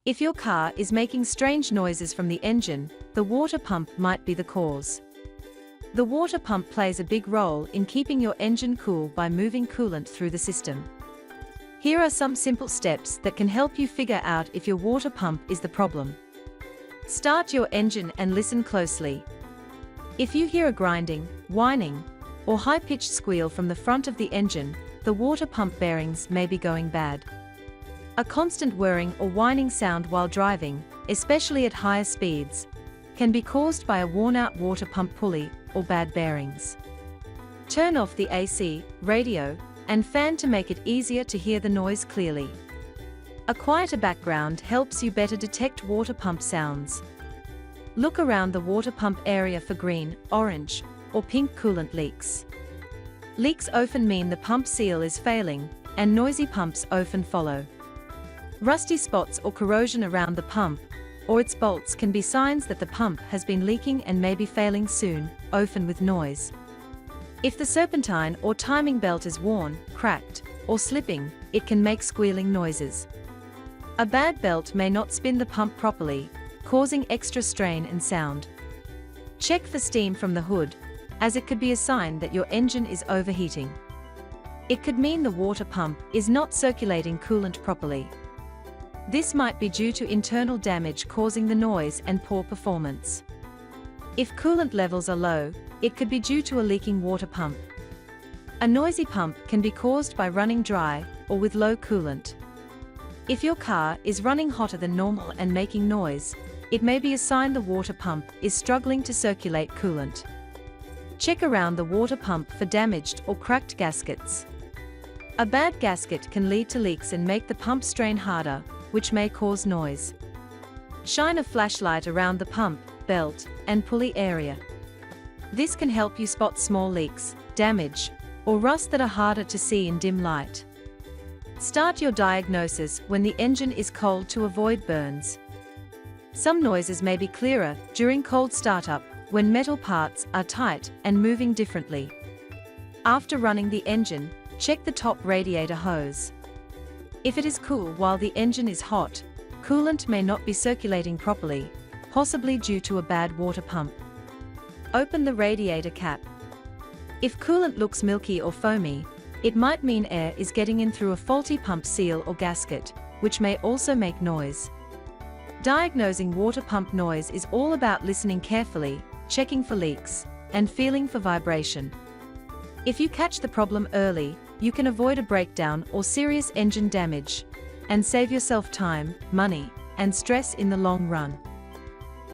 If your car is making strange noises from the engine, the water pump might be the cause. The water pump plays a big role in keeping your engine cool by moving coolant through the system. Here are some simple steps that can help you figure out if your water pump is the problem. Start your engine and listen closely. If you hear a grinding, whining, or high-pitched squeal from the front of the engine, the water pump bearings may be going bad. A constant whirring or whining sound while driving, especially at higher speeds, can be caused by a worn-out water pump pulley or bad bearings. Turn off the AC, radio, and fan to make it easier to hear the noise clearly. A quieter background helps you better detect water pump sounds. Look around the water pump area for green, orange, or pink coolant leaks. Leaks often mean the pump seal is failing, and noisy pumps often follow. Rusty spots or corrosion around the pump or its bolts can be signs that the pump has been leaking and may be failing soon, often with noise. If the serpentine or timing belt is worn, cracked, or slipping, it can make squealing noises. A bad belt may not spin the pump properly, causing extra strain and sound. Check for steam from the hood, as it could be a sign that your engine is overheating. It could mean the water pump is not circulating coolant properly. This might be due to internal damage causing the noise and poor performance. If coolant levels are low, it could be due to a leaking water pump. A noisy pump can be caused by running dry or with low coolant. If your car is running hotter than normal and making noise, it may be a sign the water pump is struggling to circulate coolant. Check around the water pump for damaged or cracked gaskets. A bad gasket can lead to leaks and make the pump strain harder, which may cause noise. Shine a flashlight around the pump, belt, and pulley area. This can help you spot small leaks, damage, or rust that are harder to see in dim light. Start your diagnosis when the engine is cold to avoid burns. Some noises may be clearer during cold startup when metal parts are tight and moving differently. After running the engine, check the top radiator hose. If it is cool while the engine is hot, coolant may not be circulating properly, possibly due to a bad water pump. Open the radiator cap. If coolant looks milky or foamy, it might mean air is getting in through a faulty pump seal or gasket, which may also make noise. Diagnosing water pump noise is all about listening carefully, checking for leaks, and feeling for vibration. If you catch the problem early, you can avoid a breakdown or serious engine damage, and save yourself time, money, and stress in the long run.